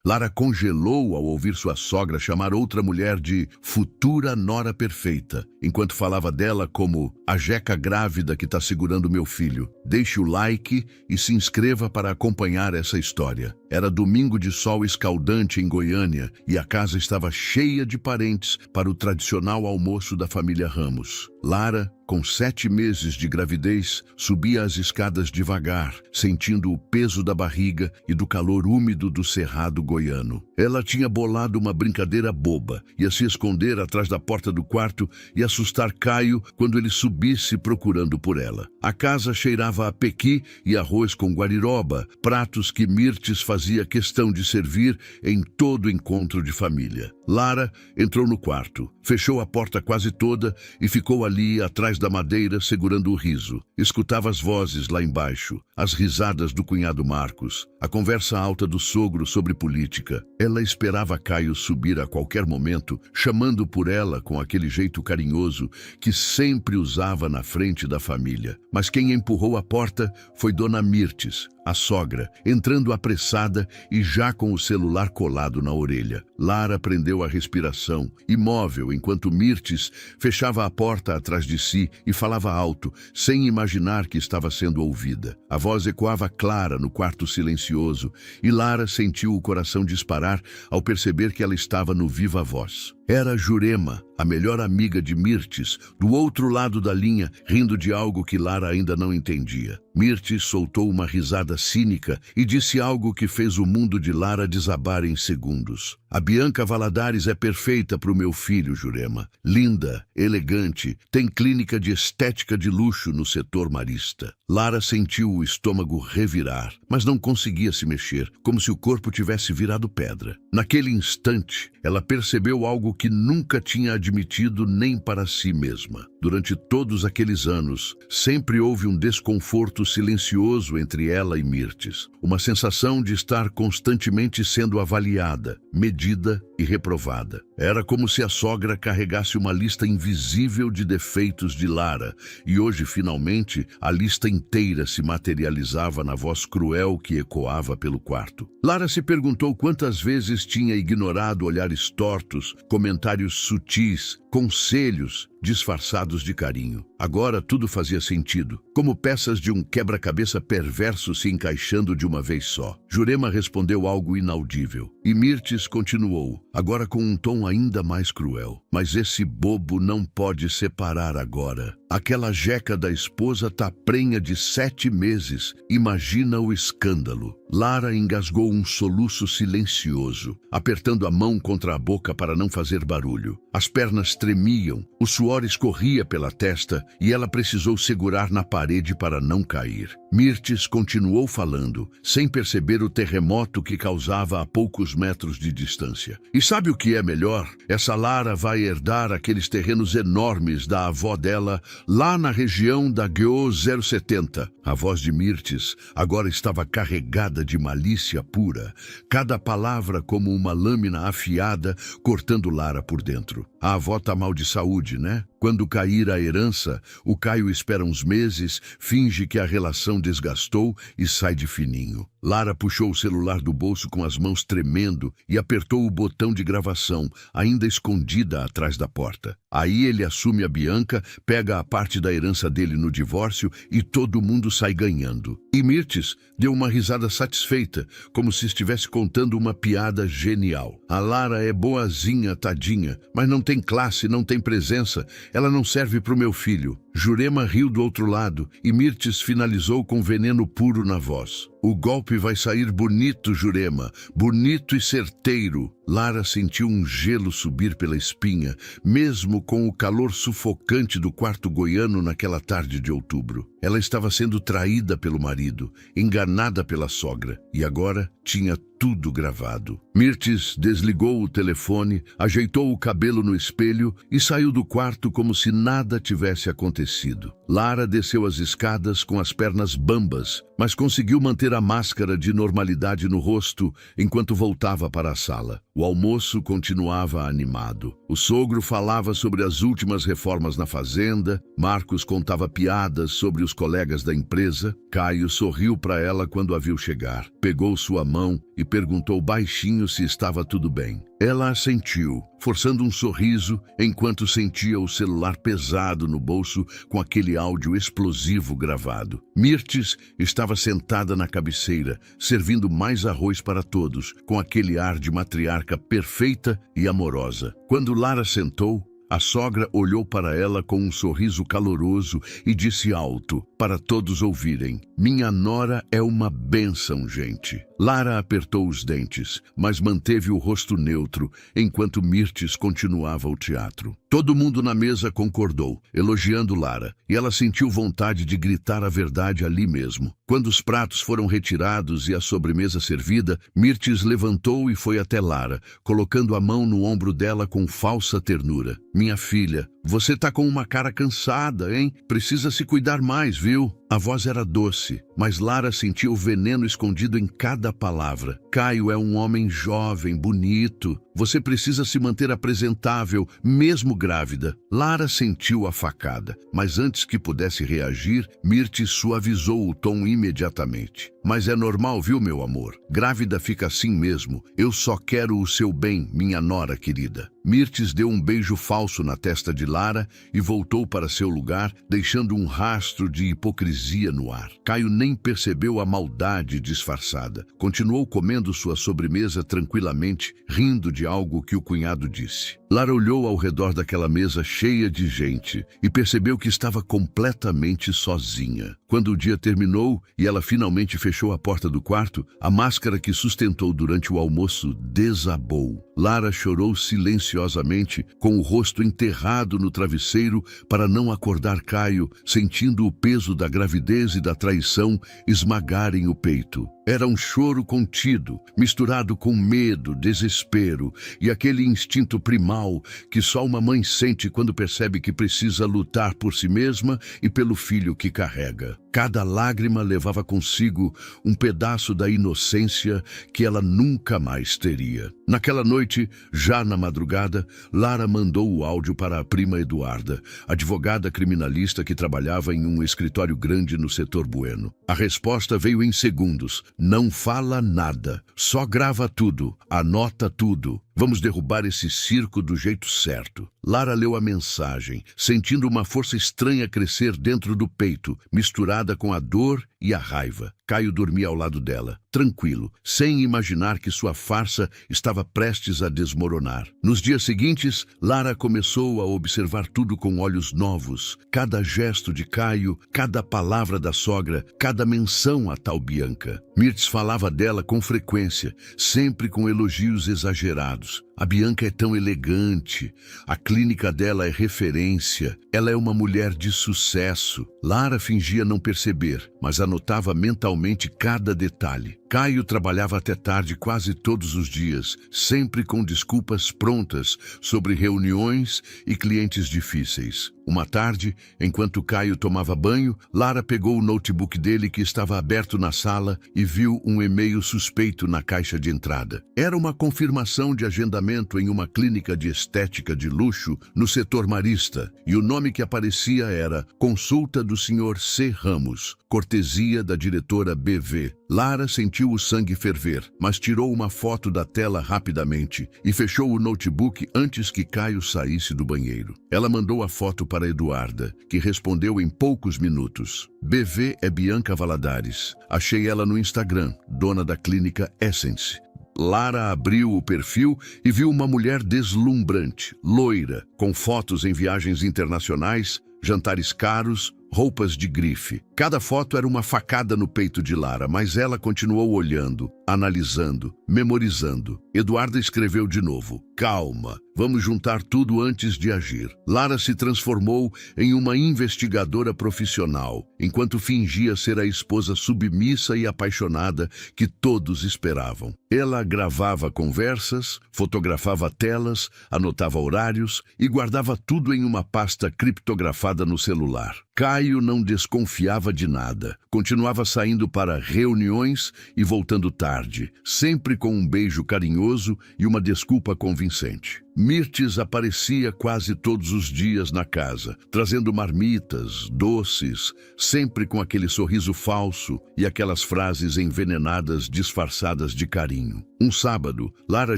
Lara congelou ao ouvir sua sogra chamar outra mulher de futura nora perfeita, enquanto falava dela como a jeca grávida que está segurando meu filho. Deixe o like e se inscreva para acompanhar essa história. Era domingo de sol escaldante em Goiânia e a casa estava cheia de parentes para o tradicional almoço da família Ramos. Lara, com 7 meses de gravidez, subia as escadas devagar, sentindo o peso da barriga e do calor úmido do cerrado goiano. Ela tinha bolado uma brincadeira boba, ia se esconder atrás da porta do quarto e assustar Caio quando ele subisse procurando por ela. A casa cheirava a pequi e arroz com guariroba, pratos que Mirtes fazia questão de servir em todo encontro de família. Lara entrou no quarto, fechou a porta quase toda e ficou ali atrás da madeira segurando o riso. Escutava as vozes lá embaixo, as risadas do cunhado Marcos, a conversa alta do sogro sobre política. Ela esperava Caio subir a qualquer momento, chamando por ela com aquele jeito carinhoso que sempre usava na frente da família. Mas quem empurrou a porta foi Dona Mirtes, a sogra, entrando apressada e já com o celular colado na orelha. Lara prendeu a respiração, imóvel, enquanto Mirtes fechava a porta atrás de si e falava alto, sem imaginar que estava sendo ouvida. A voz ecoava clara no quarto silencioso e Lara sentiu o coração disparar ao perceber que ela estava no viva voz. Era Jurema, a melhor amiga de Mirtes, do outro lado da linha, rindo de algo que Lara ainda não entendia. Mirtes soltou uma risada cínica e disse algo que fez o mundo de Lara desabar em segundos. A Bianca Valadares é perfeita para o meu filho, Jurema. Linda, elegante, tem clínica de estética de luxo no setor marista. Lara sentiu o estômago revirar, mas não conseguia se mexer, como se o corpo tivesse virado pedra. Naquele instante, ela percebeu algo que nunca tinha admitido nem para si mesma. Durante todos aqueles anos, sempre houve um desconforto silencioso entre ela e Mirtes. Uma sensação de estar constantemente sendo avaliada, medida e reprovada. Era como se a sogra carregasse uma lista invisível de defeitos de Lara, e hoje, finalmente, a lista inteira se materializava na voz cruel que ecoava pelo quarto. Lara se perguntou quantas vezes tinha ignorado olhares tortos, comentários sutis, conselhos disfarçados de carinho. Agora tudo fazia sentido, como peças de um quebra-cabeça perverso se encaixando de uma vez só. Jurema respondeu algo inaudível, e Mirtes continuou, agora com um tom ainda mais cruel. Mas esse bobo não pode separar agora. Aquela jeca da esposa tá prenha de 7 meses. Imagina o escândalo. Lara engasgou um soluço silencioso, apertando a mão contra a boca para não fazer barulho. As pernas tremiam, o suor escorria pela testa e ela precisou segurar na parede para não cair. Mirtes continuou falando, sem perceber o terremoto que causava a poucos metros de distância. E sabe o que é melhor? Essa Lara vai herdar aqueles terrenos enormes da avó dela, lá na região da GO 070. A voz de Mirtes agora estava carregada de malícia pura, cada palavra como uma lâmina afiada cortando Lara por dentro. A avó tá mal de saúde, né? Quando cair a herança, o Caio espera uns meses, finge que a relação desgastou e sai de fininho. Lara puxou o celular do bolso com as mãos tremendo e apertou o botão de gravação, ainda escondida atrás da porta. Aí ele assume a Bianca, pega a parte da herança dele no divórcio e todo mundo sai ganhando. E Mirtes deu uma risada satisfeita, como se estivesse contando uma piada genial. A Lara é boazinha, tadinha, mas não tem classe, não tem presença. Ela não serve para o meu filho. Jurema riu do outro lado e Mirtes finalizou com veneno puro na voz. O golpe vai sair bonito, Jurema, bonito e certeiro. Lara sentiu um gelo subir pela espinha, mesmo com o calor sufocante do quarto goiano naquela tarde de outubro. Ela estava sendo traída pelo marido, enganada pela sogra, e agora tinha tudo gravado. Mirtes desligou o telefone, ajeitou o cabelo no espelho e saiu do quarto como se nada tivesse acontecido. acontecido. Lara desceu as escadas com as pernas bambas, mas conseguiu manter a máscara de normalidade no rosto enquanto voltava para a sala. O almoço continuava animado. O sogro falava sobre as últimas reformas na fazenda, Marcos contava piadas sobre os colegas da empresa. Caio sorriu para ela quando a viu chegar, pegou sua mão e perguntou baixinho se estava tudo bem. Ela assentiu, forçando um sorriso, enquanto sentia o celular pesado no bolso com aquele áudio explosivo gravado. Mirtes estava sentada na cabeceira, servindo mais arroz para todos, com aquele ar de matriarca perfeita e amorosa. Quando Lara sentou, a sogra olhou para ela com um sorriso caloroso e disse alto, para todos ouvirem: "Minha nora é uma bênção, gente." Lara apertou os dentes, mas manteve o rosto neutro, enquanto Mirtes continuava o teatro. Todo mundo na mesa concordou, elogiando Lara, e ela sentiu vontade de gritar a verdade ali mesmo. Quando os pratos foram retirados e a sobremesa servida, Mirtes levantou e foi até Lara, colocando a mão no ombro dela com falsa ternura. "Minha filha, você tá com uma cara cansada, hein? Precisa se cuidar mais, viu?" A voz era doce, mas Lara sentiu o veneno escondido em cada palavra. "Caio é um homem jovem, bonito. Você precisa se manter apresentável, mesmo grávida." Lara sentiu a facada, mas antes que pudesse reagir, Mirtes suavizou o tom imediatamente. "Mas é normal, viu, meu amor? Grávida fica assim mesmo. Eu só quero o seu bem, minha nora querida." Mirtes deu um beijo falso na testa de Lara e voltou para seu lugar, deixando um rastro de hipocrisia no ar. Caio nem percebeu a maldade disfarçada. Continuou comendo sua sobremesa tranquilamente, rindo de algo que o cunhado disse. Lara olhou ao redor daquela mesa cheia de gente e percebeu que estava completamente sozinha. Quando o dia terminou e ela finalmente fechou a porta do quarto, a máscara que sustentou durante o almoço desabou. Lara chorou silenciosamente, com o rosto enterrado no travesseiro para não acordar Caio, sentindo o peso da gravidez e da traição esmagarem o peito. Era um choro contido, misturado com medo, desespero e aquele instinto primal que só uma mãe sente quando percebe que precisa lutar por si mesma e pelo filho que carrega. Cada lágrima levava consigo um pedaço da inocência que ela nunca mais teria. Naquela noite, já na madrugada, Lara mandou o áudio para a prima Eduarda, advogada criminalista que trabalhava em um escritório grande no setor Bueno. A resposta veio em segundos. "Não fala nada, só grava tudo, anota tudo. Vamos derrubar esse circo do jeito certo." Lara leu a mensagem, sentindo uma força estranha crescer dentro do peito, misturada com a dor e a raiva. Caio dormia ao lado dela, tranquilo, sem imaginar que sua farsa estava prestes a desmoronar. Nos dias seguintes, Lara começou a observar tudo com olhos novos. Cada gesto de Caio, cada palavra da sogra, cada menção à tal Bianca. Mirtes falava dela com frequência, sempre com elogios exagerados. "A Bianca é tão elegante, a clínica dela é referência, ela é uma mulher de sucesso." Lara fingia não perceber, mas anotava mentalmente cada detalhe. Caio trabalhava até tarde quase todos os dias, sempre com desculpas prontas sobre reuniões e clientes difíceis. Uma tarde, enquanto Caio tomava banho, Lara pegou o notebook dele que estava aberto na sala e viu um e-mail suspeito na caixa de entrada. Era uma confirmação de agendamento em uma clínica de estética de luxo no setor Marista, e o nome que aparecia era Consulta do Sr. C. Ramos, cortesia da diretora BV. Lara sentiu o sangue ferver, mas tirou uma foto da tela rapidamente e fechou o notebook antes que Caio saísse do banheiro. Ela mandou a foto para Eduarda, que respondeu em poucos minutos. "BV é Bianca Valadares. Achei ela no Instagram, dona da clínica Essence." Lara abriu o perfil e viu uma mulher deslumbrante, loira, com fotos em viagens internacionais, jantares caros, roupas de grife. Cada foto era uma facada no peito de Lara, mas ela continuou olhando, analisando, memorizando. Eduarda escreveu de novo: calma, vamos juntar tudo antes de agir. Lara se transformou em uma investigadora profissional, enquanto fingia ser a esposa submissa e apaixonada que todos esperavam. Ela gravava conversas, fotografava telas, anotava horários e guardava tudo em uma pasta criptografada no celular. Caio não desconfiava de nada. Continuava saindo para reuniões e voltando tarde, sempre com um beijo carinhoso e uma desculpa convincente. Mirtes aparecia quase todos os dias na casa, trazendo marmitas, doces, sempre com aquele sorriso falso e aquelas frases envenenadas disfarçadas de carinho. Um sábado, Lara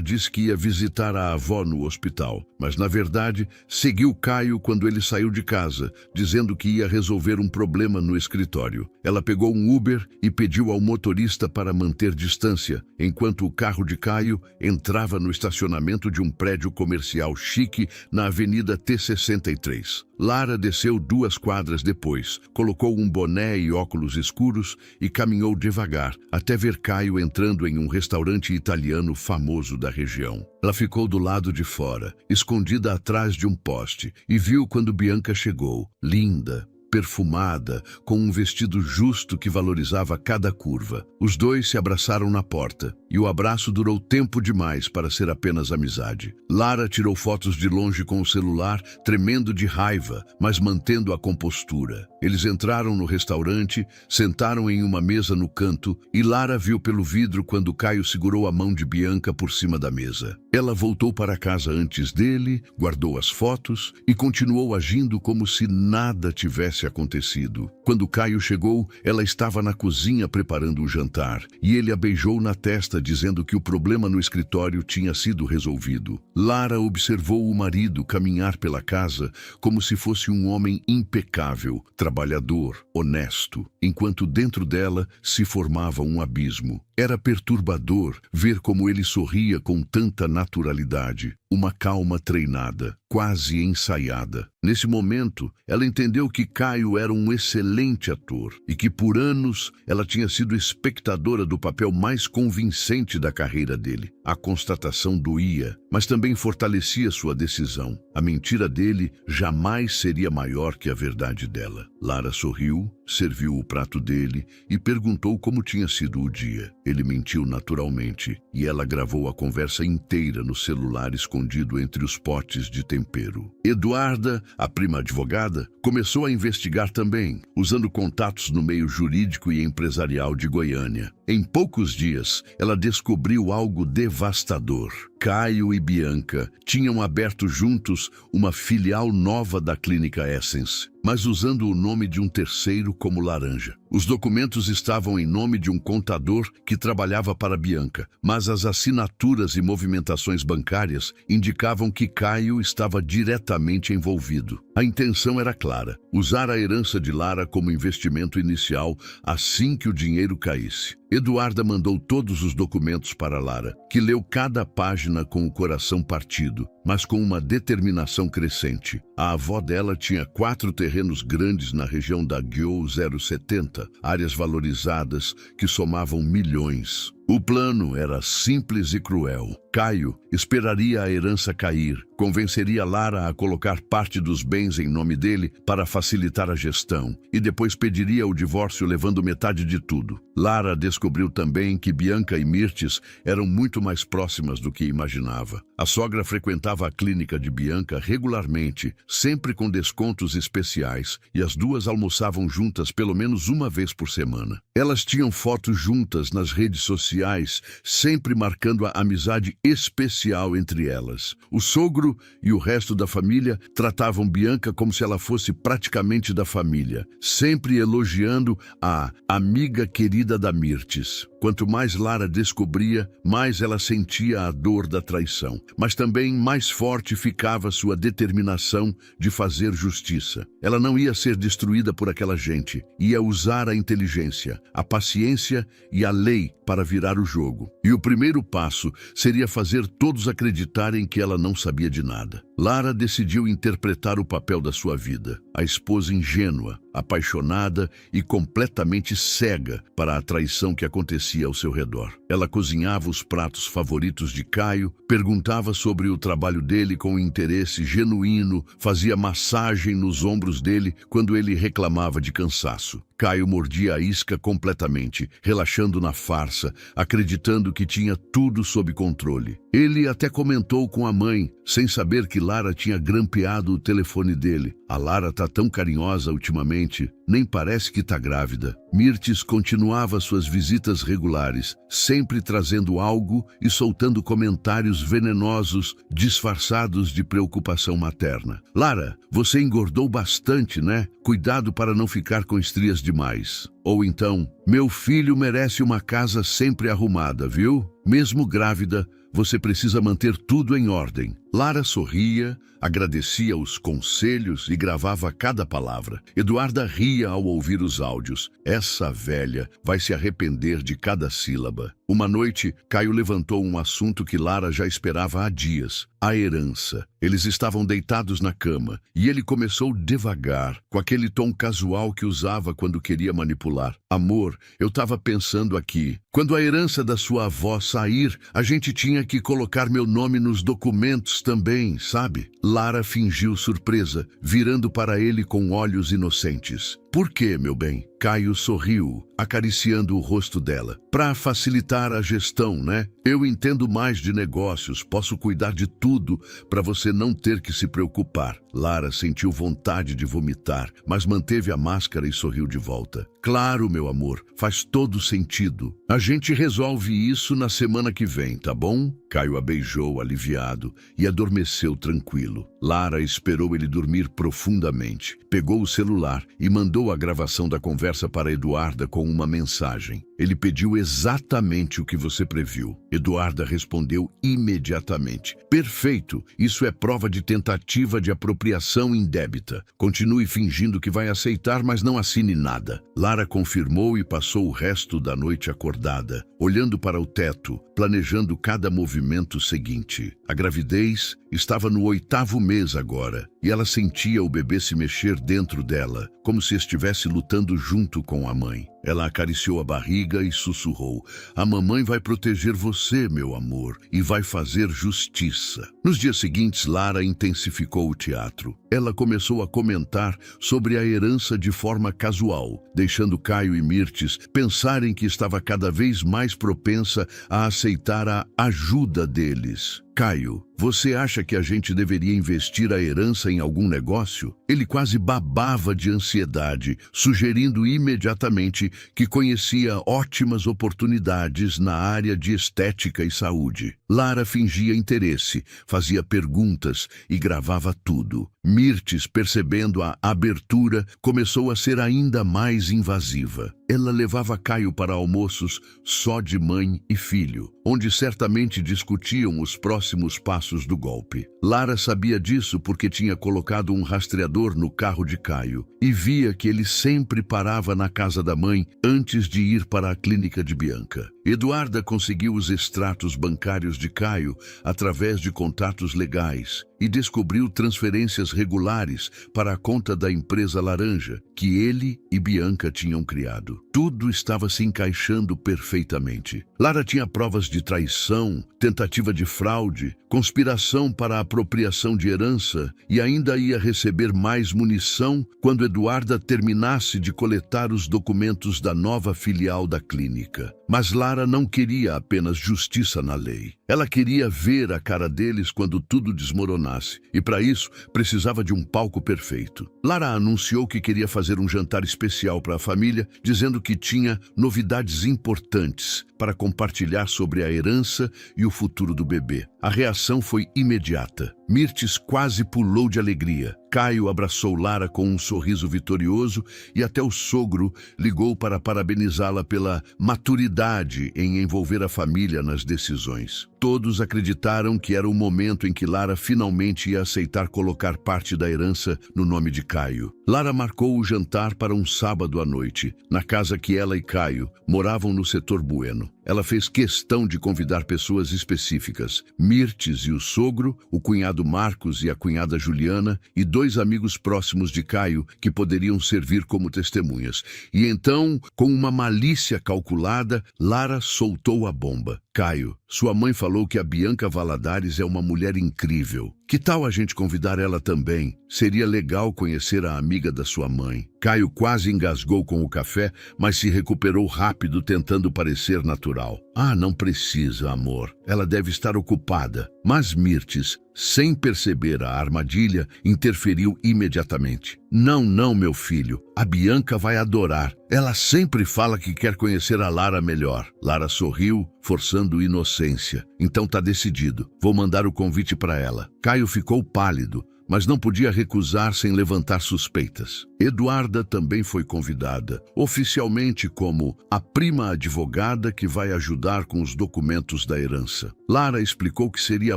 disse que ia visitar a avó no hospital, mas na verdade seguiu Caio quando ele saiu de casa, dizendo que ia resolver um problema no escritório. Ela pegou um Uber e pediu ao motorista para manter distância, enquanto o carro de Caio entrava no estacionamento de um prédio comercial chique na Avenida T63. Lara desceu 2 quadras depois, colocou um boné e óculos escuros e caminhou devagar até ver Caio entrando em um restaurante italiano famoso da região. Ela ficou do lado de fora, escondida atrás de um poste, e viu quando Bianca chegou, linda, perfumada, com um vestido justo que valorizava cada curva. Os dois se abraçaram na porta, e o abraço durou tempo demais para ser apenas amizade. Lara tirou fotos de longe com o celular, tremendo de raiva, mas mantendo a compostura. Eles entraram no restaurante, sentaram em uma mesa no canto, e Lara viu pelo vidro quando Caio segurou a mão de Bianca por cima da mesa. Ela voltou para casa antes dele, guardou as fotos e continuou agindo como se nada tivesse acontecido. Quando Caio chegou, ela estava na cozinha preparando o jantar, e ele a beijou na testa, dizendo que o problema no escritório tinha sido resolvido. Lara observou o marido caminhar pela casa como se fosse um homem impecável, trabalhador, honesto, enquanto dentro dela se formava um abismo. Era perturbador ver como ele sorria com tanta naturalidade, uma calma treinada, quase ensaiada. Nesse momento, ela entendeu que Caio era um excelente ator e que por anos ela tinha sido espectadora do papel mais convincente da carreira dele. A constatação doía, mas também fortalecia sua decisão. A mentira dele jamais seria maior que a verdade dela. Lara sorriu, serviu o prato dele e perguntou como tinha sido o dia. Ele mentiu naturalmente e ela gravou a conversa inteira no celular escondido entre os potes de tempero. Eduarda, a prima advogada, começou a investigar também, usando contatos no meio jurídico e empresarial de Goiânia. Em poucos dias, ela descobriu algo devastador. Caio e Bianca tinham aberto juntos uma filial nova da Clínica Essence, mas usando o nome de um terceiro como Laranja. Os documentos estavam em nome de um contador que trabalhava para Bianca, mas as assinaturas e movimentações bancárias indicavam que Caio estava diretamente envolvido. A intenção era clara: usar a herança de Lara como investimento inicial assim que o dinheiro caísse. Eduarda mandou todos os documentos para Lara, que leu cada página com o coração partido, mas com uma determinação crescente. A avó dela tinha 4 terrenos grandes na região da Guiou 070, áreas valorizadas que somavam milhões. O plano era simples e cruel. Caio esperaria a herança cair, convenceria Lara a colocar parte dos bens em nome dele para facilitar a gestão e depois pediria o divórcio levando metade de tudo. Lara descobriu também que Bianca e Mirtes eram muito mais próximas do que imaginava. A sogra frequentava a clínica de Bianca regularmente, sempre com descontos especiais, e as duas almoçavam juntas pelo menos uma vez por semana. Elas tinham fotos juntas nas redes sociais, sempre marcando a amizade especial entre elas. O sogro e o resto da família tratavam Bianca como se ela fosse praticamente da família, sempre elogiando a amiga querida da Mirtes. Quanto mais Lara descobria, mais ela sentia a dor da traição, mas também mais forte ficava sua determinação de fazer justiça. Ela não ia ser destruída por aquela gente, ia usar a inteligência, a paciência e a lei para virar o jogo. E o primeiro passo seria fazer todos acreditarem que ela não sabia de nada. Lara decidiu interpretar o papel da sua vida, a esposa ingênua, apaixonada e completamente cega para a traição que acontecia ao seu redor. Ela cozinhava os pratos favoritos de Caio, perguntava sobre o trabalho dele com interesse genuíno, fazia massagem nos ombros dele quando ele reclamava de cansaço. Caio mordia a isca completamente, relaxando na farsa, acreditando que tinha tudo sob controle. Ele até comentou com a mãe, sem saber que Lara tinha grampeado o telefone dele. A Lara tá tão carinhosa ultimamente, nem parece que tá grávida. Mirtes continuava suas visitas regulares, sempre trazendo algo e soltando comentários venenosos, disfarçados de preocupação materna. Lara, você engordou bastante, né? Cuidado para não ficar com estrias demais. Ou então, meu filho merece uma casa sempre arrumada, viu? Mesmo grávida, você precisa manter tudo em ordem. Lara sorria, agradecia os conselhos e gravava cada palavra. Eduarda ria ao ouvir os áudios. Essa velha vai se arrepender de cada sílaba. Uma noite, Caio levantou um assunto que Lara já esperava há dias: a herança. Eles estavam deitados na cama e ele começou devagar, com aquele tom casual que usava quando queria manipular. Amor, eu estava pensando aqui. Quando a herança da sua avó sair, a gente tinha que colocar meu nome nos documentos também, sabe? Lara fingiu surpresa, virando para ele com olhos inocentes. Por quê, meu bem? Caio sorriu, acariciando o rosto dela. Para facilitar a gestão, né? Eu entendo mais de negócios, posso cuidar de tudo para você não ter que se preocupar. Lara sentiu vontade de vomitar, mas manteve a máscara e sorriu de volta. Claro, meu amor, faz todo sentido. A gente resolve isso na semana que vem, tá bom? Caio a beijou, aliviado, e adormeceu tranquilo. Lara esperou ele dormir profundamente. Pegou o celular e mandou a gravação da conversa para Eduarda com uma mensagem. Ele pediu exatamente o que você previu. Eduarda respondeu imediatamente. Perfeito, isso é prova de tentativa de apropriação indébita. Continue fingindo que vai aceitar, mas não assine nada. Lara confirmou e passou o resto da noite acordada, olhando para o teto, planejando cada movimento seguinte. A gravidez estava no 8º mês agora, e ela sentia o bebê se mexer dentro dela, como se estivesse lutando junto com a mãe. Ela acariciou a barriga e sussurrou: a mamãe vai proteger você, meu amor, e vai fazer justiça. Nos dias seguintes, Lara intensificou o teatro. Ela começou a comentar sobre a herança de forma casual, deixando Caio e Mirtes pensarem que estava cada vez mais propensa a aceitar a ajuda deles. Caio, você acha que a gente deveria investir a herança em algum negócio? Ele quase babava de ansiedade, sugerindo imediatamente que conhecia ótimas oportunidades na área de estética e saúde. Lara fingia interesse, fazia perguntas e gravava tudo. Mirtes, percebendo a abertura, começou a ser ainda mais invasiva. Ela levava Caio para almoços só de mãe e filho, onde certamente discutiam os próximos passos do golpe. Lara sabia disso porque tinha colocado um rastreador no carro de Caio e via que ele sempre parava na casa da mãe antes de ir para a clínica de Bianca. Eduarda conseguiu os extratos bancários de Caio através de contatos legais e descobriu transferências regulares para a conta da empresa Laranja, que ele e Bianca tinham criado. Tudo estava se encaixando perfeitamente. Lara tinha provas de traição, tentativa de fraude, conspiração para a apropriação de herança e ainda ia receber mais munição quando Eduarda terminasse de coletar os documentos da nova filial da clínica. Mas Lara não queria apenas justiça na lei. Ela queria ver a cara deles quando tudo desmoronasse, e para isso precisava de um palco perfeito. Lara anunciou que queria fazer um jantar especial para a família, dizendo que tinha novidades importantes para compartilhar sobre a herança e o futuro do bebê. A reação foi imediata. Mirtes quase pulou de alegria. Caio abraçou Lara com um sorriso vitorioso e até o sogro ligou para parabenizá-la pela maturidade em envolver a família nas decisões. Todos acreditaram que era o momento em que Lara finalmente ia aceitar colocar parte da herança no nome de Caio. Lara marcou o jantar para um sábado à noite, na casa que ela e Caio moravam no setor Bueno. ela fez questão de convidar pessoas específicas: Mirtes e o sogro, o cunhado Marcos e a cunhada Juliana e 2 amigos próximos de Caio que poderiam servir como testemunhas. E então, com uma malícia calculada, Lara soltou a bomba. Caio, sua mãe falou que a Bianca Valadares é uma mulher incrível. Que tal a gente convidar ela também? Seria legal conhecer a amiga da sua mãe. Caio quase engasgou com o café, mas se recuperou rápido, tentando parecer natural. Ah, não precisa, amor. Ela deve estar ocupada. Mas Mirtes, sem perceber a armadilha, interferiu imediatamente. Não, meu filho. A Bianca vai adorar. Ela sempre fala que quer conhecer a Lara melhor. Lara sorriu, forçando inocência. Então tá decidido. Vou mandar o convite para ela. Caio ficou pálido, mas não podia recusar sem levantar suspeitas. Eduarda também foi convidada, oficialmente como a prima advogada que vai ajudar com os documentos da herança. Lara explicou que seria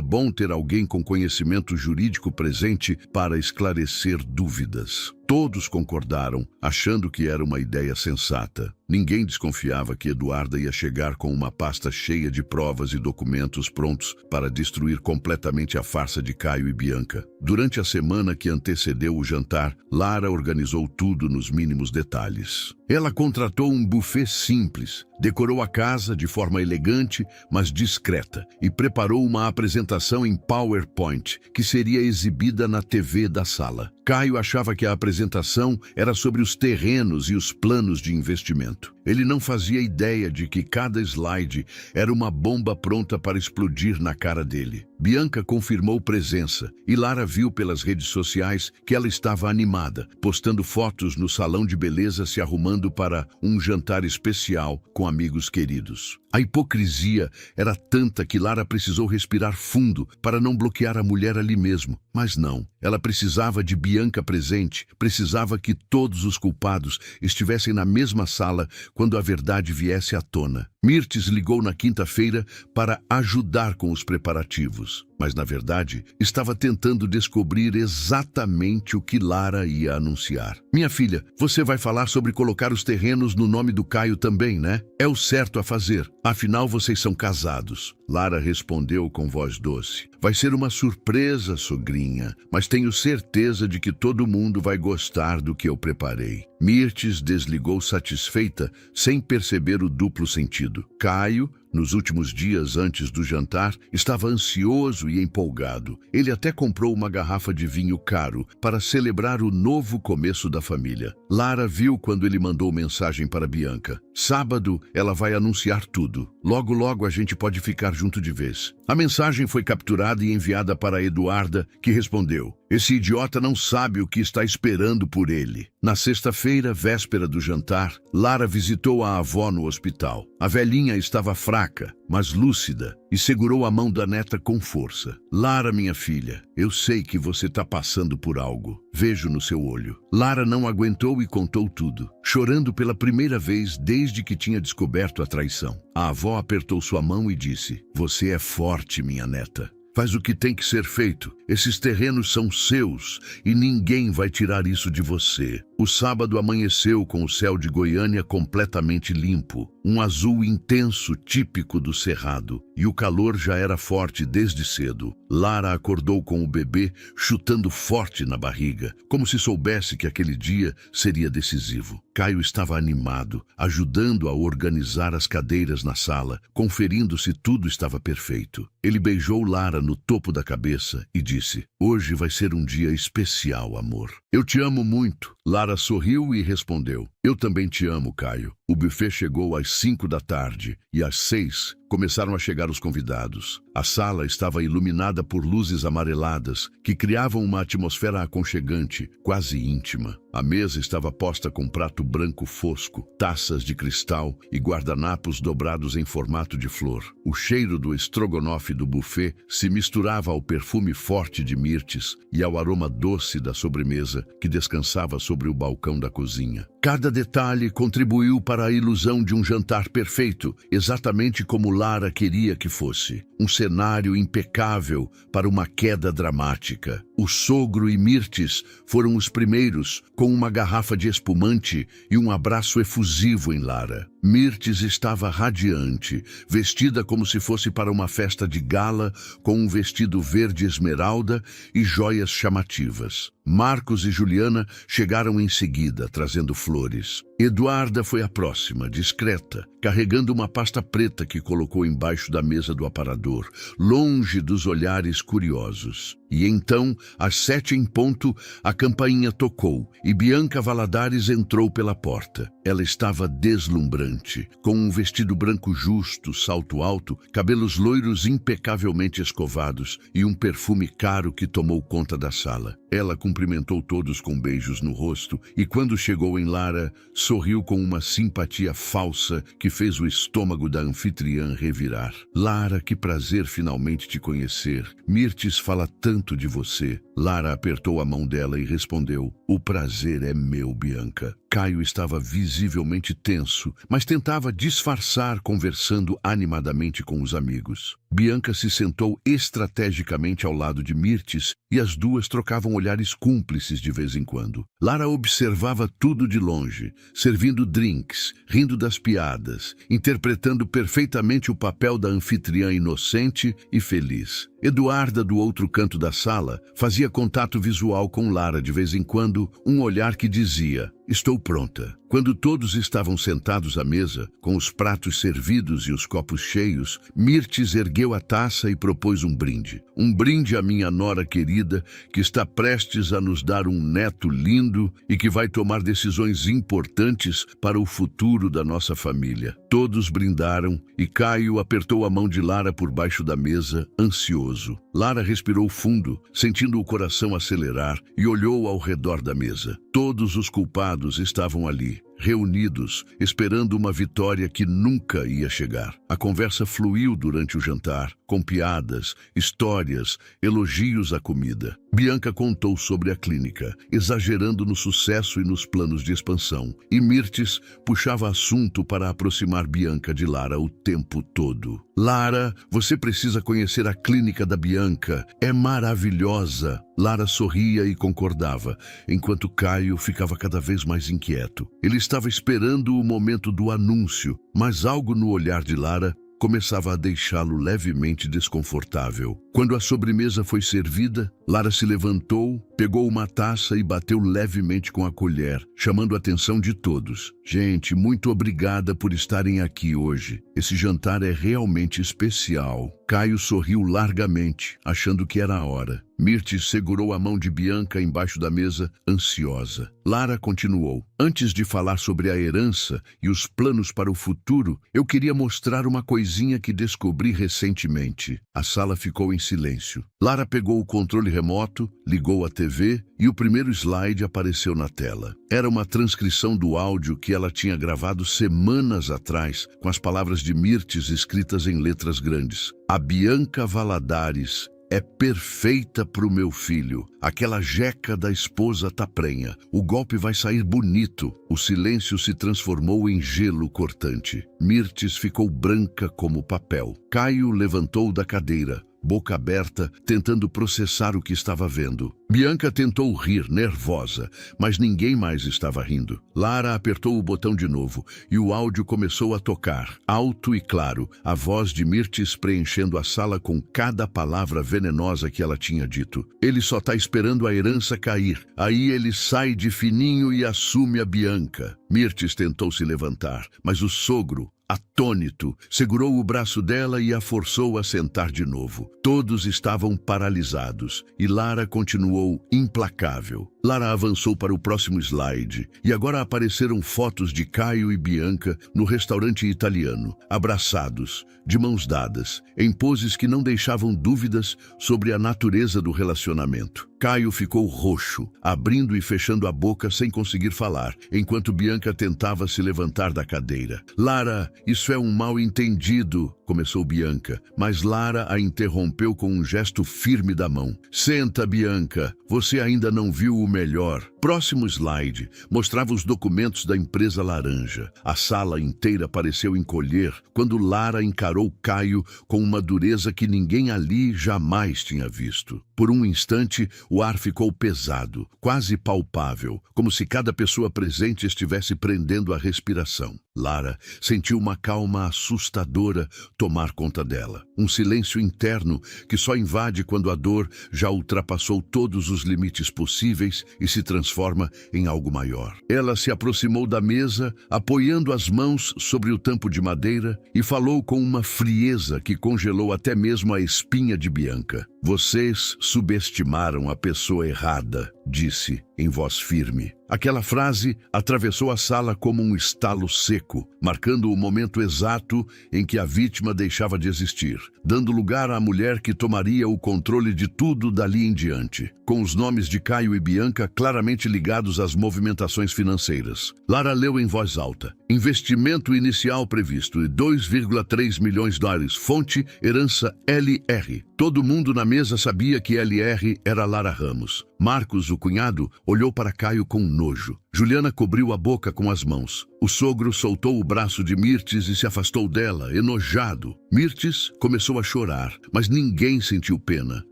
bom ter alguém com conhecimento jurídico presente para esclarecer dúvidas. Todos concordaram, achando que era uma ideia sensata. Ninguém desconfiava que Eduarda ia chegar com uma pasta cheia de provas e documentos prontos para destruir completamente a farsa de Caio e Bianca. Durante a semana que antecedeu o jantar, Lara organizou tudo nos mínimos detalhes. Ela contratou um buffet simples, decorou a casa de forma elegante, mas discreta, e preparou uma apresentação em PowerPoint, que seria exibida na TV da sala. Caio achava que a apresentação era sobre os terrenos e os planos de investimento. Ele não fazia ideia de que cada slide era uma bomba pronta para explodir na cara dele. Bianca confirmou presença e Lara viu pelas redes sociais que ela estava animada, postando fotos no salão de beleza se arrumando para um jantar especial com amigos queridos. A hipocrisia era tanta que Lara precisou respirar fundo para não bloquear a mulher ali mesmo. Mas não, ela precisava de Bianca presente, precisava que todos os culpados estivessem na mesma sala quando a verdade viesse à tona. Mirtes ligou na quinta-feira para ajudar com os preparativos, mas na verdade estava tentando descobrir exatamente o que Lara ia anunciar. Minha filha, você vai falar sobre colocar os terrenos no nome do Caio também, né? É o certo a fazer, afinal vocês são casados. Lara respondeu com voz doce. Vai ser uma surpresa, sogrinha, mas tenho certeza de que todo mundo vai gostar do que eu preparei. Mirtes desligou satisfeita, sem perceber o duplo sentido. Caio, nos últimos dias antes do jantar, estava ansioso e empolgado. Ele até comprou uma garrafa de vinho caro para celebrar o novo começo da família. Lara viu quando ele mandou mensagem para Bianca. Sábado, ela vai anunciar tudo. Logo a gente pode ficar junto de vez. A mensagem foi capturada e enviada para Eduarda, que respondeu: esse idiota não sabe o que está esperando por ele. Na sexta-feira, véspera do jantar, Lara visitou a avó no hospital. A velhinha estava fraca, mas lúcida, e segurou a mão da neta com força. Lara, minha filha, eu sei que você está passando por algo. Vejo no seu olho. Lara não aguentou e contou tudo, chorando pela primeira vez desde que tinha descoberto a traição. A avó apertou sua mão e disse: você é forte, minha neta. Faz o que tem que ser feito. Esses terrenos são seus e ninguém vai tirar isso de você. O sábado amanheceu com o céu de Goiânia completamente limpo, um azul intenso típico do Cerrado, e o calor já era forte desde cedo. Lara acordou com o bebê chutando forte na barriga, como se soubesse que aquele dia seria decisivo. Caio estava animado, ajudando a organizar as cadeiras na sala, conferindo se tudo estava perfeito. Ele beijou Lara no topo da cabeça e disse: hoje vai ser um dia especial, amor. Eu te amo muito. Lara sorriu e respondeu: eu também te amo, Caio. O buffet chegou às 5 da tarde e às 6 começaram a chegar os convidados. A sala estava iluminada por luzes amareladas que criavam uma atmosfera aconchegante, quase íntima. A mesa estava posta com prato branco fosco, taças de cristal e guardanapos dobrados em formato de flor. O cheiro do estrogonofe do buffet se misturava ao perfume forte de mirtes e ao aroma doce da sobremesa que descansava sobre o balcão da cozinha. Cada detalhe contribuiu para a ilusão de um jantar perfeito, exatamente como Lara queria que fosse. Um cenário impecável para uma queda dramática. O sogro e Mirtes foram os primeiros, com uma garrafa de espumante e um abraço efusivo em Lara. Mirtes estava radiante, vestida como se fosse para uma festa de gala, com um vestido verde esmeralda e joias chamativas. Marcos e Juliana chegaram em seguida, trazendo flores. Eduarda foi a próxima, discreta, carregando uma pasta preta que colocou embaixo da mesa do aparador, longe dos olhares curiosos. E então, às 7 em ponto, a campainha tocou e Bianca Valadares entrou pela porta. Ela estava deslumbrante, com um vestido branco justo, salto alto, cabelos loiros impecavelmente escovados e um perfume caro que tomou conta da sala. Ela cumprimentou todos com beijos no rosto e, quando chegou em Lara, sorriu com uma simpatia falsa que fez o estômago da anfitriã revirar. Lara, que prazer finalmente te conhecer. Mirtes fala tanto de você. Lara apertou a mão dela e respondeu: o prazer é meu, Bianca. Caio estava visivelmente tenso, mas tentava disfarçar conversando animadamente com os amigos. Bianca se sentou estrategicamente ao lado de Mirtes e as duas trocavam olhares cúmplices de vez em quando. Lara observava tudo de longe, servindo drinks, rindo das piadas, interpretando perfeitamente o papel da anfitriã inocente e feliz. Eduarda, do outro canto da sala, fazia contato visual com Lara de vez em quando, um olhar que dizia: estou pronta. Quando todos estavam sentados à mesa, com os pratos servidos e os copos cheios, Mirtes ergueu a taça e propôs um brinde. Um brinde à minha nora querida, que está prestes a nos dar um neto lindo e que vai tomar decisões importantes para o futuro da nossa família. Todos brindaram e Caio apertou a mão de Lara por baixo da mesa, ansioso. Lara respirou fundo, sentindo o coração acelerar, e olhou ao redor da mesa. Todos os culpados estavam ali, reunidos, esperando uma vitória que nunca ia chegar. A conversa fluiu durante o jantar, com piadas, histórias, elogios à comida. Bianca contou sobre a clínica, exagerando no sucesso e nos planos de expansão. E Mirtes puxava assunto para aproximar Bianca de Lara o tempo todo. Lara, você precisa conhecer a clínica da Bianca. É maravilhosa. Lara sorria e concordava, enquanto Caio ficava cada vez mais inquieto. Ele estava esperando o momento do anúncio, mas algo no olhar de Lara começava a deixá-lo levemente desconfortável. Quando a sobremesa foi servida, Lara se levantou, pegou uma taça e bateu levemente com a colher, chamando a atenção de todos. Gente, muito obrigada por estarem aqui hoje. Esse jantar é realmente especial. Caio sorriu largamente, achando que era a hora. Mirtes segurou a mão de Bianca embaixo da mesa, ansiosa. Lara continuou: antes de falar sobre a herança e os planos para o futuro, eu queria mostrar uma coisinha que descobri recentemente. A sala ficou em silêncio. Lara pegou o controle remoto, ligou a TV e o primeiro slide apareceu na tela. Era uma transcrição do áudio que ela tinha gravado semanas atrás, com as palavras de Mirtes escritas em letras grandes. A Bianca Valadares é perfeita para o meu filho. Aquela jeca da esposa tá prenha. O golpe vai sair bonito. O silêncio se transformou em gelo cortante. Mirtes ficou branca como papel. Caio levantou da cadeira, boca aberta, tentando processar o que estava vendo. Bianca tentou rir, nervosa, mas ninguém mais estava rindo. Lara apertou o botão de novo e o áudio começou a tocar, alto e claro, a voz de Mirtes preenchendo a sala com cada palavra venenosa que ela tinha dito. Ele só tá esperando a herança cair. Aí ele sai de fininho e assume a Bianca. Mirtes tentou se levantar, mas o sogro, atônito, segurou o braço dela e a forçou a sentar de novo. Todos estavam paralisados e Lara continuou implacável. Lara avançou para o próximo slide e agora apareceram fotos de Caio e Bianca no restaurante italiano, abraçados, de mãos dadas, em poses que não deixavam dúvidas sobre a natureza do relacionamento. Caio ficou roxo, abrindo e fechando a boca sem conseguir falar, enquanto Bianca tentava se levantar da cadeira. Lara, isso é um mal-entendido, começou Bianca, mas Lara a interrompeu com um gesto firme da mão. Senta, Bianca, você ainda não viu o melhor. Próximo slide mostrava os documentos da empresa laranja. A sala inteira pareceu encolher quando Lara encarou Caio com uma dureza que ninguém ali jamais tinha visto. Por um instante, o ar ficou pesado, quase palpável, como se cada pessoa presente estivesse prendendo a respiração. Lara sentiu uma calma assustadora tomar conta dela. Um silêncio interno que só invade quando a dor já ultrapassou todos os limites possíveis e se transforma em algo maior. Ela se aproximou da mesa, apoiando as mãos sobre o tampo de madeira, e falou com uma frieza que congelou até mesmo a espinha de Bianca. "Vocês subestimaram a pessoa errada", disse em voz firme. Aquela frase atravessou a sala como um estalo seco, marcando o momento exato em que a vítima deixava de existir, dando lugar à mulher que tomaria o controle de tudo dali em diante, com os nomes de Caio e Bianca claramente ligados às movimentações financeiras. Lara leu em voz alta: "Investimento inicial previsto de $2,3 milhões. Fonte, herança LR." Todo mundo na mesa sabia que LR era Lara Ramos. Marcos, o cunhado, olhou para Caio com nojo. Juliana cobriu a boca com as mãos. O sogro soltou o braço de Mirtes e se afastou dela, enojado. Mirtes começou a chorar, mas ninguém sentiu pena.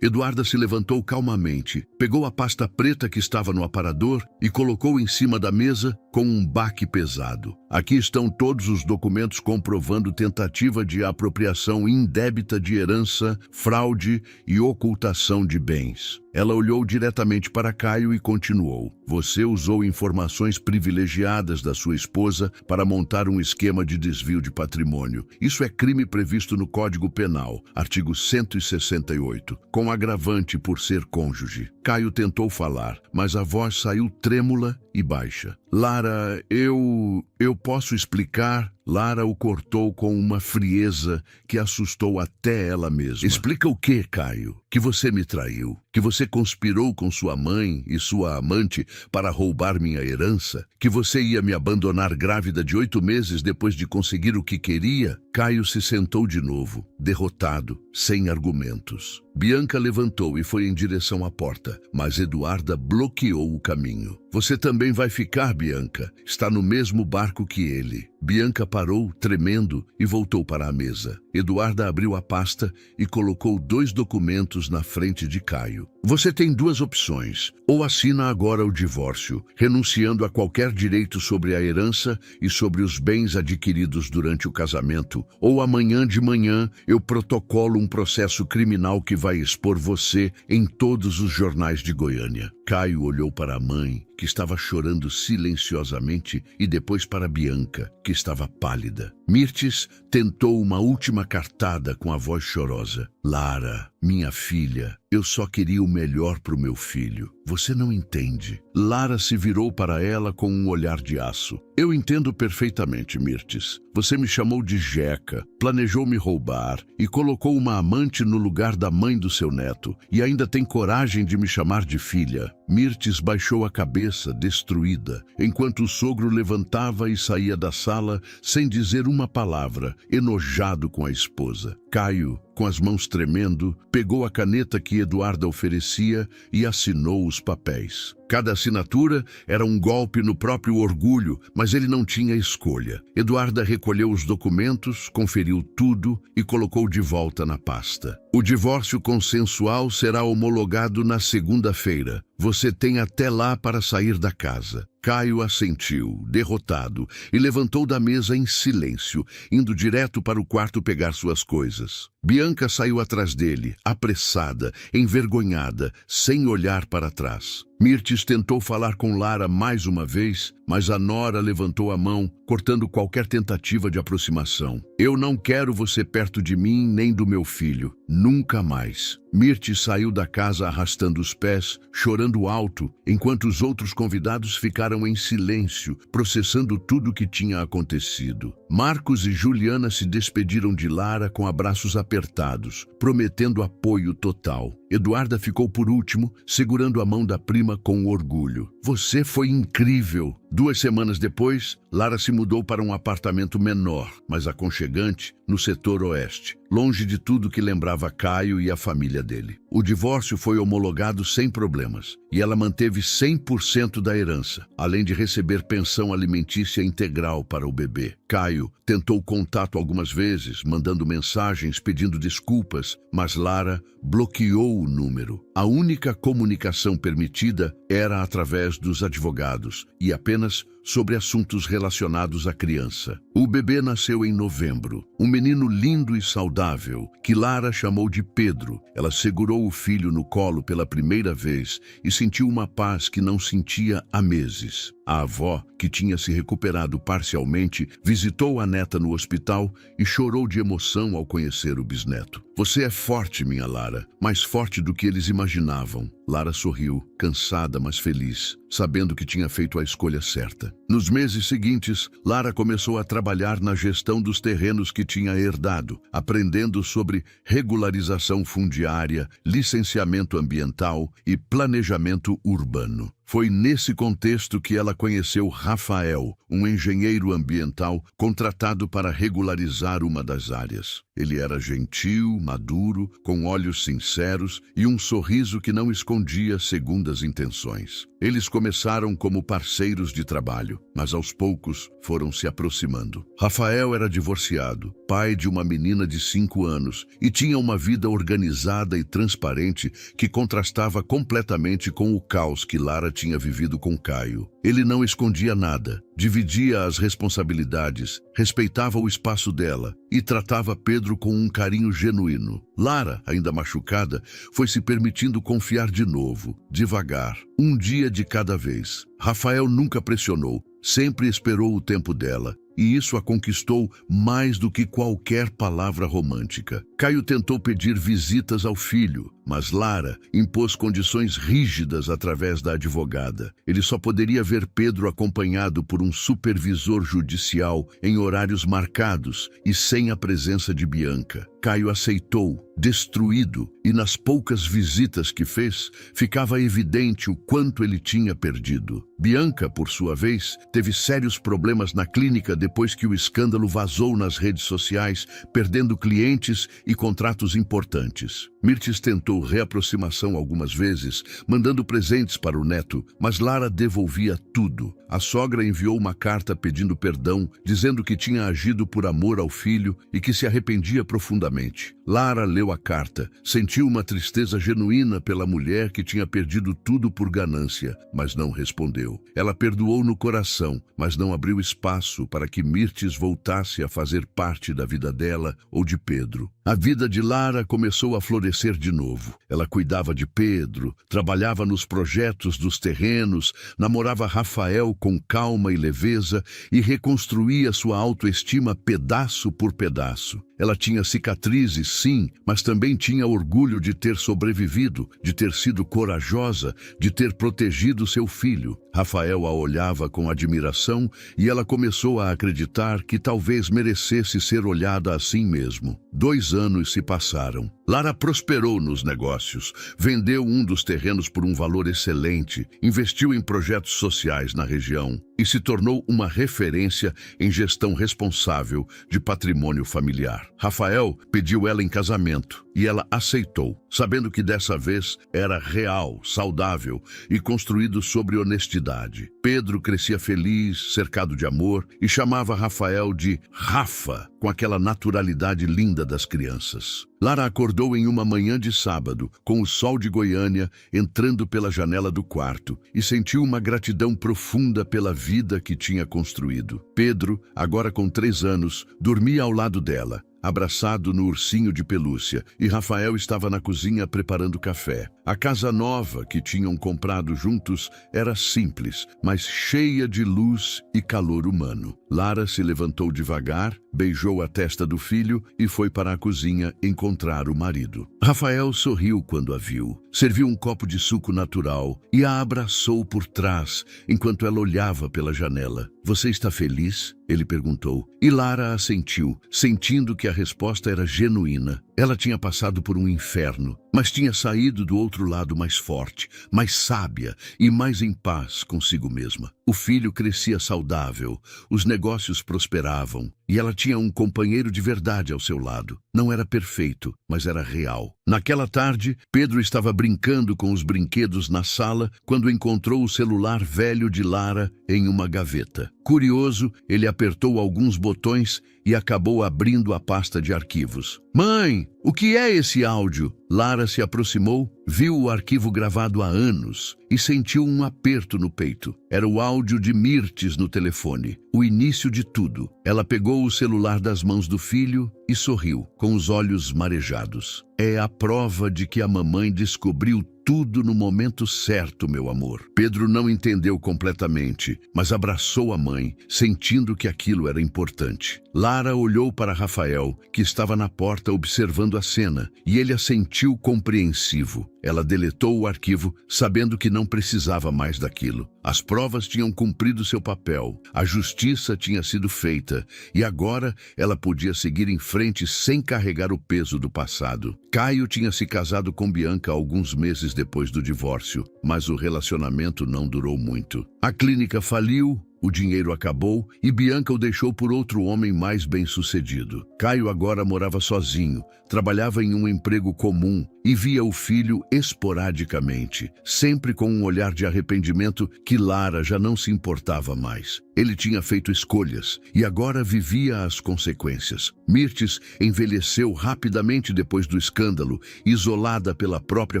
Eduarda se levantou calmamente, pegou a pasta preta que estava no aparador e colocou em cima da mesa com um baque pesado. "Aqui estão todos os documentos comprovando tentativa de apropriação indébita de herança, fraude e ocultação de bens." Ela olhou diretamente para Caio e continuou: "Você usou informações privilegiadas da sua esposa para montar um esquema de desvio de patrimônio. Isso é crime previsto no Código Penal, artigo 168, com agravante por ser cônjuge." Caio tentou falar, mas a voz saiu trêmula e baixa. "Lara, eu posso explicar?" Lara o cortou com uma frieza que assustou até ela mesma. "Explica o quê, Caio? Que você me traiu? Que você conspirou com sua mãe e sua amante para roubar minha herança? Que você ia me abandonar grávida de 8 meses depois de conseguir o que queria?" Caio se sentou de novo, derrotado, sem argumentos. Bianca levantou e foi em direção à porta, mas Eduarda bloqueou o caminho. "Você também vai ficar, Bianca. Está no mesmo barco que ele." Bianca parou, tremendo, e voltou para a mesa. Eduarda abriu a pasta e colocou 2 documentos na frente de Caio. "Você tem 2 opções. Ou assina agora o divórcio, renunciando a qualquer direito sobre a herança e sobre os bens adquiridos durante o casamento, ou amanhã de manhã eu protocolo um processo criminal que vai expor você em todos os jornais de Goiânia." Caio olhou para a mãe, que estava chorando silenciosamente, e depois para Bianca, que estava pálida. Mirtes tentou uma última cartada com a voz chorosa: "Lara, minha filha, eu só queria o melhor para o meu filho. Você não entende." Lara se virou para ela com um olhar de aço. "Eu entendo perfeitamente, Mirtes. Você me chamou de jeca, planejou me roubar e colocou uma amante no lugar da mãe do seu neto, e ainda tem coragem de me chamar de filha." Mirtes baixou a cabeça, destruída, enquanto o sogro levantava e saía da sala sem dizer uma palavra, enojado com a esposa. Caio, com as mãos tremendo, pegou a caneta que Eduarda oferecia e assinou os papéis. Cada assinatura era um golpe no próprio orgulho, mas ele não tinha escolha. Eduarda recolheu os documentos, conferiu tudo e colocou de volta na pasta. "O divórcio consensual será homologado na segunda-feira. Você tem até lá para sair da casa." Caio assentiu, derrotado, e levantou da mesa em silêncio, indo direto para o quarto pegar suas coisas. Bianca saiu atrás dele, apressada, envergonhada, sem olhar para trás. Mirtes tentou falar com Lara mais uma vez, mas a nora levantou a mão, cortando qualquer tentativa de aproximação. "Eu não quero você perto de mim nem do meu filho. Nunca mais." Mirtes saiu da casa arrastando os pés, chorando alto, enquanto os outros convidados ficaram em silêncio, processando tudo o que tinha acontecido. Marcos e Juliana se despediram de Lara com abraços apertados, prometendo apoio total. Eduarda ficou por último, segurando a mão da prima com orgulho. Você foi incrível! 2 semanas depois, Lara se mudou para um apartamento menor, mas aconchegante, no setor oeste, longe de tudo que lembrava Caio e a família dele. O divórcio foi homologado sem problemas, e ela manteve 100% da herança, além de receber pensão alimentícia integral para o bebê. Caio tentou contato algumas vezes, mandando mensagens pedindo desculpas, mas Lara bloqueou o número. A única comunicação permitida era através dos advogados, e apenas sobre assuntos relacionados à criança. O bebê nasceu em novembro, um menino lindo e saudável, que Lara chamou de Pedro. Ela segurou o filho no colo pela primeira vez e sentiu uma paz que não sentia há meses. A avó, que tinha se recuperado parcialmente, visitou a neta no hospital e chorou de emoção ao conhecer o bisneto. Você é forte, minha Lara, mais forte do que eles imaginavam. Lara sorriu, cansada, mas feliz, sabendo que tinha feito a escolha certa. Nos meses seguintes, Lara começou a trabalhar na gestão dos terrenos que tinha herdado, aprendendo sobre regularização fundiária, licenciamento ambiental e planejamento urbano. Foi nesse contexto que ela conheceu Rafael, um engenheiro ambiental contratado para regularizar uma das áreas. Ele era gentil, maduro, com olhos sinceros e um sorriso que não escondia segundas intenções. Eles começaram como parceiros de trabalho, mas aos poucos foram se aproximando. Rafael era divorciado, pai de uma menina de 5 anos e tinha uma vida organizada e transparente que contrastava completamente com o caos que Lara tinha vivido com Caio. Ele não escondia nada, dividia as responsabilidades, respeitava o espaço dela e tratava Pedro com um carinho genuíno. Lara, ainda machucada, foi se permitindo confiar de novo, devagar, um dia de cada vez. Rafael nunca pressionou, sempre esperou o tempo dela. E isso a conquistou mais do que qualquer palavra romântica. Caio tentou pedir visitas ao filho, mas Lara impôs condições rígidas através da advogada. Ele só poderia ver Pedro acompanhado por um supervisor judicial em horários marcados e sem a presença de Bianca. Caio aceitou, destruído, e nas poucas visitas que fez, ficava evidente o quanto ele tinha perdido. Bianca, por sua vez, teve sérios problemas na clínica depois que o escândalo vazou nas redes sociais, perdendo clientes e contratos importantes. Mirtes tentou reaproximação algumas vezes, mandando presentes para o neto, mas Lara devolvia tudo. A sogra enviou uma carta pedindo perdão, dizendo que tinha agido por amor ao filho e que se arrependia profundamente. Lara leu a carta, sentiu uma tristeza genuína pela mulher que tinha perdido tudo por ganância, mas não respondeu. Ela perdoou no coração, mas não abriu espaço para que Mirtes voltasse a fazer parte da vida dela ou de Pedro. A vida de Lara começou a florescer de novo. Ela cuidava de Pedro, trabalhava nos projetos dos terrenos, namorava Rafael com calma e leveza e reconstruía sua autoestima pedaço por pedaço. Ela tinha cicatrizes, sim, mas também tinha orgulho de ter sobrevivido, de ter sido corajosa, de ter protegido seu filho. Rafael a olhava com admiração e ela começou a acreditar que talvez merecesse ser olhada assim mesmo. 2 anos se passaram. Lara prosperou nos negócios, vendeu um dos terrenos por um valor excelente, investiu em projetos sociais na região e se tornou uma referência em gestão responsável de patrimônio familiar. Rafael pediu ela em casamento e ela aceitou, sabendo que dessa vez era real, saudável e construído sobre honestidade. Pedro crescia feliz, cercado de amor e chamava Rafael de Rafa, com aquela naturalidade linda das crianças. Lara acordou em uma manhã de sábado, com o sol de Goiânia entrando pela janela do quarto e sentiu uma gratidão profunda pela vida que tinha construído. Pedro, agora com 3 anos, dormia ao lado dela, abraçado no ursinho de pelúcia, e Rafael estava na cozinha preparando café. A casa nova que tinham comprado juntos era simples, mas cheia de luz e calor humano. Lara se levantou devagar, beijou a testa do filho e foi para a cozinha encontrar o marido. Rafael sorriu quando a viu, serviu um copo de suco natural e a abraçou por trás enquanto ela olhava pela janela. "Você está feliz?" ele perguntou. E Lara assentiu, sentindo que a resposta era genuína. Ela tinha passado por um inferno, mas tinha saído do outro lado mais forte, mais sábia e mais em paz consigo mesma. O filho crescia saudável, os negócios prosperavam e ela tinha um companheiro de verdade ao seu lado. Não era perfeito, mas era real. Naquela tarde, Pedro estava brincando com os brinquedos na sala quando encontrou o celular velho de Lara em uma gaveta. Curioso, ele apertou alguns botões e acabou abrindo a pasta de arquivos. Mãe, o que é esse áudio? Lara se aproximou, viu o arquivo gravado há anos e sentiu um aperto no peito. Era o áudio de Mirtes no telefone, o início de tudo. Ela pegou o celular das mãos do filho e sorriu, com os olhos marejados. É a prova de que a mamãe descobriu tudo no momento certo, meu amor. Pedro não entendeu completamente, mas abraçou a mãe, sentindo que aquilo era importante. Lara olhou para Rafael, que estava na porta observando a cena, e ele a sentiu compreensivo. Ela deletou o arquivo, sabendo que não precisava mais daquilo. As provas tinham cumprido seu papel, a justiça tinha sido feita, e agora ela podia seguir em frente sem carregar o peso do passado. Caio tinha se casado com Bianca alguns meses depois do divórcio, mas o relacionamento não durou muito. A clínica faliu, o dinheiro acabou e Bianca o deixou por outro homem mais bem-sucedido. Caio agora morava sozinho, trabalhava em um emprego comum e via o filho esporadicamente, sempre com um olhar de arrependimento que Lara já não se importava mais. Ele tinha feito escolhas e agora vivia as consequências. Mirtes envelheceu rapidamente depois do escândalo, isolada pela própria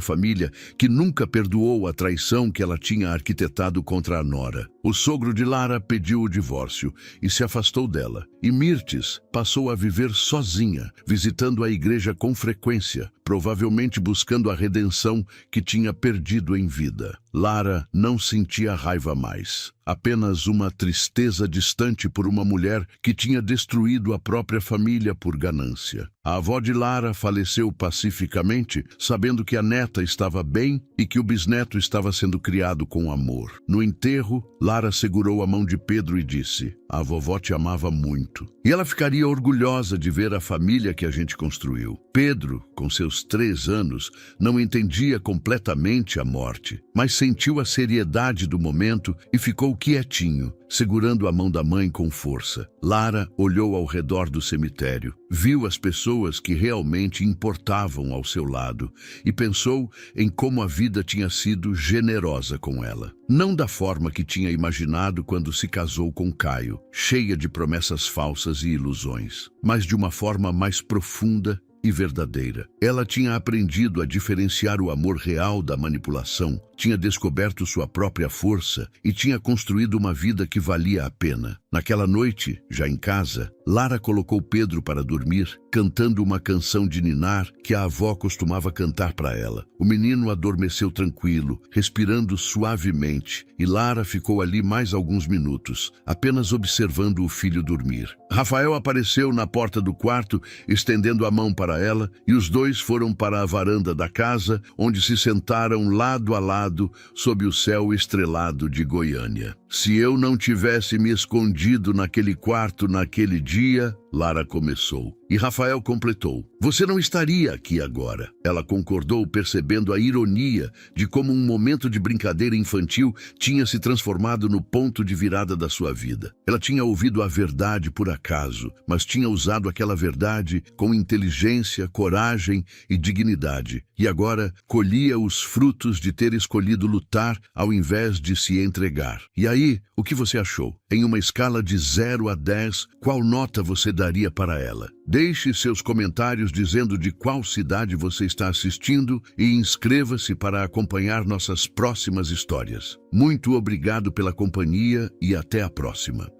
família, que nunca perdoou a traição que ela tinha arquitetado contra a nora. O sogro de Lara pediu o divórcio e se afastou dela. E Mirtes passou a viver sozinha, visitando a igreja com frequência, provavelmente buscando a redenção que tinha perdido em vida. Lara não sentia raiva mais, apenas uma tristeza distante por uma mulher que tinha destruído a própria família por ganância. A avó de Lara faleceu pacificamente, sabendo que a neta estava bem e que o bisneto estava sendo criado com amor. No enterro, Lara segurou a mão de Pedro e disse: "A vovó te amava muito. E ela ficaria orgulhosa de ver a família que a gente construiu." Pedro, com seus 3 anos, não entendia completamente a morte, mas sentiu a seriedade do momento e ficou quietinho, segurando a mão da mãe com força. Lara olhou ao redor do cemitério, viu as pessoas que realmente importavam ao seu lado e pensou em como a vida tinha sido generosa com ela. Não da forma que tinha imaginado quando se casou com Caio, cheia de promessas falsas e ilusões, mas de uma forma mais profunda e verdadeira. Ela tinha aprendido a diferenciar o amor real da manipulação, tinha descoberto sua própria força e tinha construído uma vida que valia a pena. Naquela noite, já em casa, Lara colocou Pedro para dormir, cantando uma canção de ninar que a avó costumava cantar para ela. O menino adormeceu tranquilo, respirando suavemente, e Lara ficou ali mais alguns minutos, apenas observando o filho dormir. Rafael apareceu na porta do quarto, estendendo a mão para ela, e os dois foram para a varanda da casa, onde se sentaram lado a lado sob o céu estrelado de Goiânia. "Se eu não tivesse me escondido naquele quarto naquele dia", Lara começou. E Rafael completou: "Você não estaria aqui agora." Ela concordou, percebendo a ironia de como um momento de brincadeira infantil tinha se transformado no ponto de virada da sua vida. Ela tinha ouvido a verdade por acaso, mas tinha usado aquela verdade com inteligência, coragem e dignidade. E agora colhia os frutos de ter escolhido lutar ao invés de se entregar. E aí, o que você achou? Em uma escala de 0 a 10, qual nota você daria para ela? Deixe seus comentários dizendo de qual cidade você está assistindo e inscreva-se para acompanhar nossas próximas histórias. Muito obrigado pela companhia e até a próxima.